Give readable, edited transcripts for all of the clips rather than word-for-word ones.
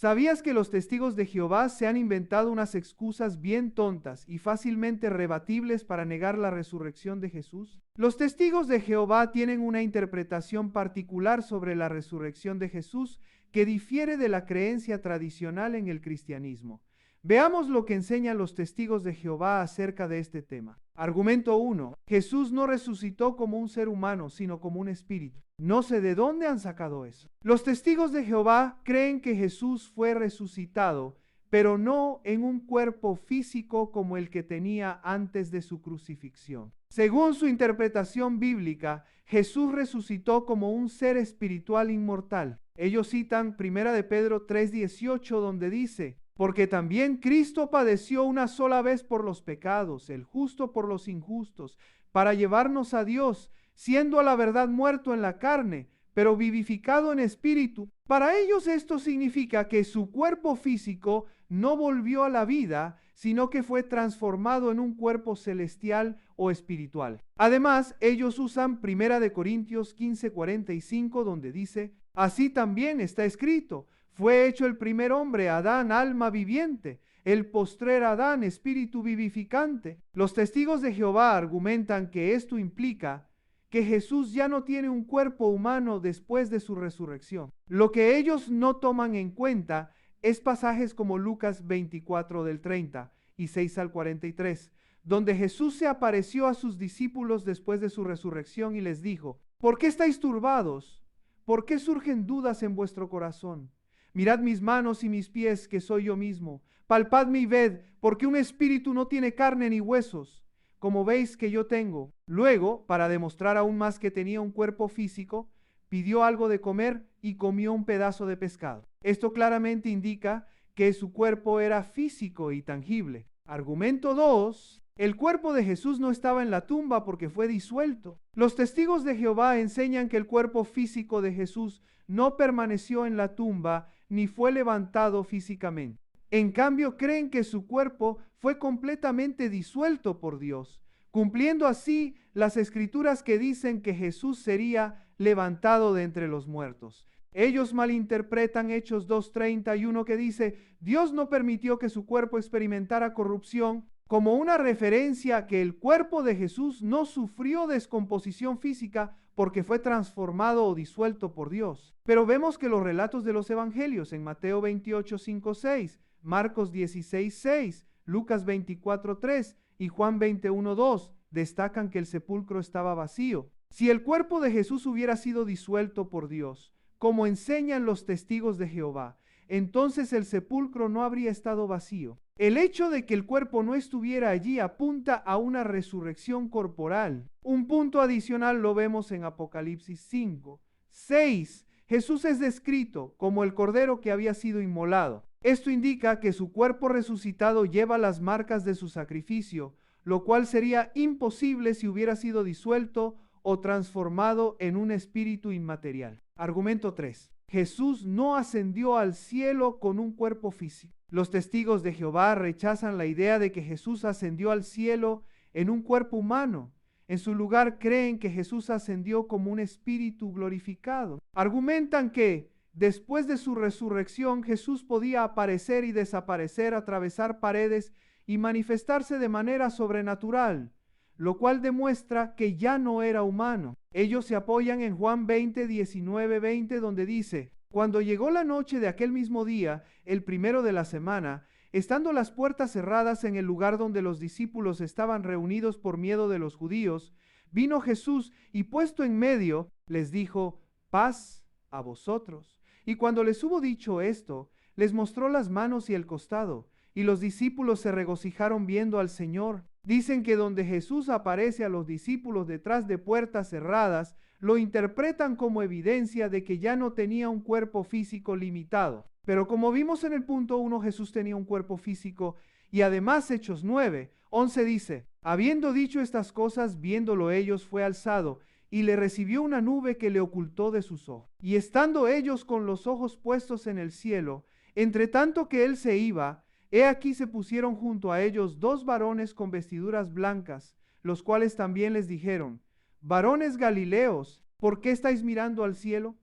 ¿Sabías que los testigos de Jehová se han inventado unas excusas bien tontas y fácilmente rebatibles para negar la resurrección de Jesús? Los testigos de Jehová tienen una interpretación particular sobre la resurrección de Jesús que difiere de la creencia tradicional en el cristianismo. Veamos lo que enseñan los testigos de Jehová acerca de este tema. Argumento 1. Jesús no resucitó como un ser humano, sino como un espíritu. No sé de dónde han sacado eso. Los testigos de Jehová creen que Jesús fue resucitado, pero no en un cuerpo físico como el que tenía antes de su crucifixión. Según su interpretación bíblica, Jesús resucitó como un ser espiritual inmortal. Ellos citan 1 de Pedro 3:18, donde dice: porque también Cristo padeció una sola vez por los pecados, el justo por los injustos, para llevarnos a Dios, siendo a la verdad muerto en la carne, pero vivificado en espíritu. Para ellos esto significa que su cuerpo físico no volvió a la vida, sino que fue transformado en un cuerpo celestial o espiritual. Además, ellos usan 1 de Corintios 15:45, donde dice: así también está escrito: fue hecho el primer hombre, Adán, alma viviente; el postrer Adán, espíritu vivificante. Los testigos de Jehová argumentan que esto implica que Jesús ya no tiene un cuerpo humano después de su resurrección. Lo que ellos no toman en cuenta es pasajes como Lucas 24 del 30 y 6 al 43, donde Jesús se apareció a sus discípulos después de su resurrección y les dijo: ¿por qué estáis turbados? ¿Por qué surgen dudas en vuestro corazón? Mirad mis manos y mis pies, que soy yo mismo. Palpadme y ved, porque un espíritu no tiene carne ni huesos, como veis que yo tengo. Luego, para demostrar aún más que tenía un cuerpo físico, pidió algo de comer y comió un pedazo de pescado. Esto claramente indica que su cuerpo era físico y tangible. Argumento 2. El cuerpo de Jesús no estaba en la tumba porque fue disuelto. Los testigos de Jehová enseñan que el cuerpo físico de Jesús no permaneció en la tumba ni fue levantado físicamente. En cambio, creen que su cuerpo fue completamente disuelto por Dios, cumpliendo así las escrituras que dicen que Jesús sería levantado de entre los muertos. Ellos malinterpretan Hechos 2:31, que dice: Dios no permitió que su cuerpo experimentara corrupción, como una referencia a que el cuerpo de Jesús no sufrió descomposición física porque fue transformado o disuelto por Dios. Pero vemos que los relatos de los evangelios en Mateo 28:5-6, Marcos 16:6, Lucas 24:3 y Juan 21:2 destacan que el sepulcro estaba vacío. Si el cuerpo de Jesús hubiera sido disuelto por Dios, como enseñan los testigos de Jehová, entonces el sepulcro no habría estado vacío. El hecho de que el cuerpo no estuviera allí apunta a una resurrección corporal. Un punto adicional lo vemos en Apocalipsis 5. 6. Jesús es descrito como el cordero que había sido inmolado. Esto indica que su cuerpo resucitado lleva las marcas de su sacrificio, lo cual sería imposible si hubiera sido disuelto o transformado en un espíritu inmaterial. Argumento 3. Jesús no ascendió al cielo con un cuerpo físico. Los testigos de Jehová rechazan la idea de que Jesús ascendió al cielo en un cuerpo humano. En su lugar creen que Jesús ascendió como un espíritu glorificado. Argumentan que después de su resurrección Jesús podía aparecer y desaparecer, atravesar paredes y manifestarse de manera sobrenatural, lo cual demuestra que ya no era humano. Ellos se apoyan en Juan 20:19-20, donde dice: cuando llegó la noche de aquel mismo día, el primero de la semana, estando las puertas cerradas en el lugar donde los discípulos estaban reunidos por miedo de los judíos, vino Jesús y puesto en medio, les dijo: paz a vosotros. Y cuando les hubo dicho esto, les mostró las manos y el costado, y los discípulos se regocijaron viendo al Señor. Dicen que donde Jesús aparece a los discípulos detrás de puertas cerradas, lo interpretan como evidencia de que ya no tenía un cuerpo físico limitado. Pero como vimos en el punto 1, Jesús tenía un cuerpo físico, y además Hechos 9:11 dice: habiendo dicho estas cosas, viéndolo ellos, fue alzado, y le recibió una nube que le ocultó de sus ojos. Y estando ellos con los ojos puestos en el cielo, entre tanto que él se iba, he aquí se pusieron junto a ellos 2 varones con vestiduras blancas, los cuales también les dijeron: varones Galileos, ¿por qué estáis mirando al cielo?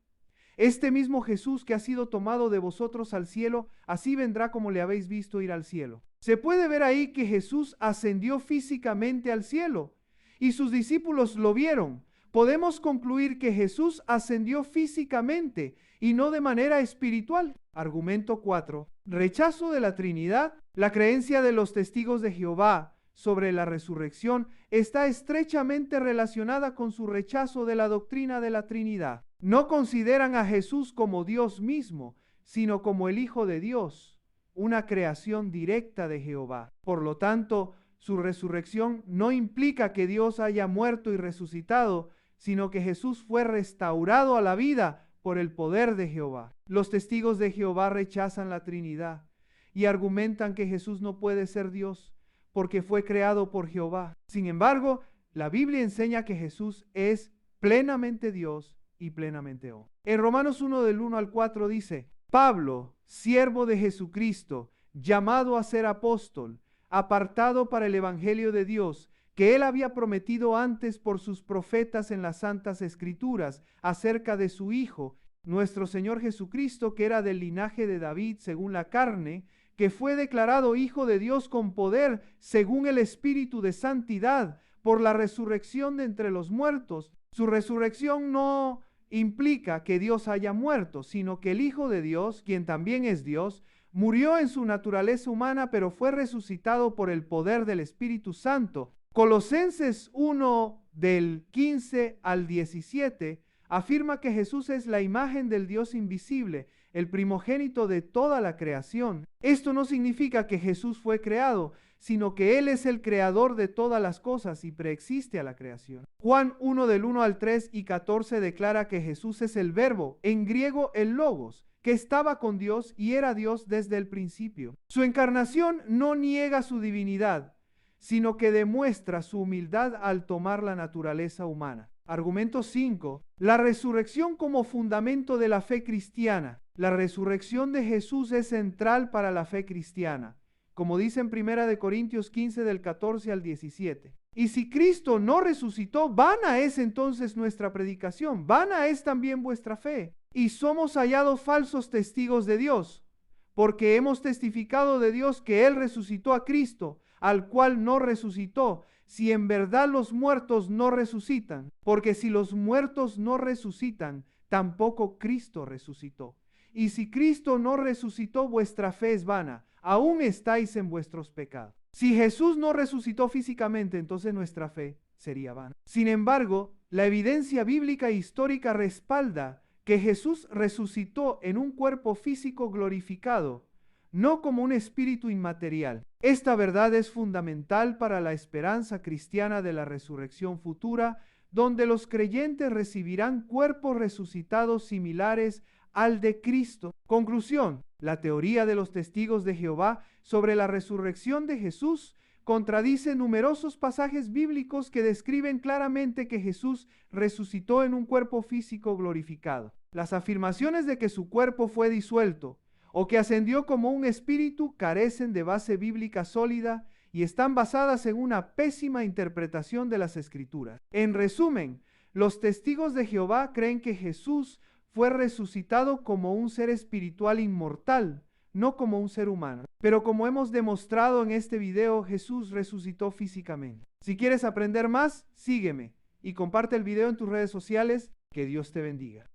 Este mismo Jesús que ha sido tomado de vosotros al cielo, así vendrá como le habéis visto ir al cielo. Se puede ver ahí que Jesús ascendió físicamente al cielo y sus discípulos lo vieron. Podemos concluir que Jesús ascendió físicamente y no de manera espiritual. Argumento 4. Rechazo de la Trinidad. La creencia de los testigos de Jehová sobre la resurrección está estrechamente relacionada con su rechazo de la doctrina de la Trinidad. No consideran a Jesús como Dios mismo, sino como el Hijo de Dios, una creación directa de Jehová. Por lo tanto, su resurrección no implica que Dios haya muerto y resucitado, sino que Jesús fue restaurado a la vida por el poder de Jehová. Los testigos de Jehová rechazan la Trinidad y argumentan que Jesús no puede ser Dios porque fue creado por Jehová. Sin embargo, la Biblia enseña que Jesús es plenamente Dios y plenamente hombre. En Romanos 1 del 1 al 4 dice: Pablo, siervo de Jesucristo, llamado a ser apóstol, apartado para el evangelio de Dios, que él había prometido antes por sus profetas en las santas escrituras acerca de su Hijo, nuestro Señor Jesucristo, que era del linaje de David según la carne, que fue declarado Hijo de Dios con poder según el Espíritu de santidad por la resurrección de entre los muertos. Su resurrección no implica que Dios haya muerto, sino que el Hijo de Dios, quien también es Dios, murió en su naturaleza humana, pero fue resucitado por el poder del Espíritu Santo. Colosenses 1 del 15 al 17 afirma que Jesús es la imagen del Dios invisible, el primogénito de toda la creación. Esto no significa que Jesús fue creado, sino que Él es el creador de todas las cosas y preexiste a la creación. Juan 1 del 1 al 3 y 14 declara que Jesús es el Verbo, en griego el Logos, que estaba con Dios y era Dios desde el principio. Su encarnación no niega su divinidad, sino que demuestra su humildad al tomar la naturaleza humana. Argumento 5. La resurrección como fundamento de la fe cristiana. La resurrección de Jesús es central para la fe cristiana, como dice en 1 Corintios 15 del 14 al 17. Y si Cristo no resucitó, vana es entonces nuestra predicación, vana es también vuestra fe. Y somos hallados falsos testigos de Dios, porque hemos testificado de Dios que Él resucitó a Cristo, al cual no resucitó, si en verdad los muertos no resucitan, porque si los muertos no resucitan, tampoco Cristo resucitó. Y si Cristo no resucitó, vuestra fe es vana, aún estáis en vuestros pecados. Si Jesús no resucitó físicamente, entonces nuestra fe sería vana. Sin embargo, la evidencia bíblica e histórica respalda que Jesús resucitó en un cuerpo físico glorificado, no como un espíritu inmaterial. Esta verdad es fundamental para la esperanza cristiana de la resurrección futura, donde los creyentes recibirán cuerpos resucitados similares al de Cristo. Conclusión: la teoría de los testigos de Jehová sobre la resurrección de Jesús contradice numerosos pasajes bíblicos que describen claramente que Jesús resucitó en un cuerpo físico glorificado. Las afirmaciones de que su cuerpo fue disuelto o que ascendió como un espíritu carecen de base bíblica sólida y están basadas en una pésima interpretación de las Escrituras. En resumen, los testigos de Jehová creen que Jesús fue resucitado como un ser espiritual inmortal, no como un ser humano. Pero como hemos demostrado en este video, Jesús resucitó físicamente. Si quieres aprender más, sígueme y comparte el video en tus redes sociales. Que Dios te bendiga.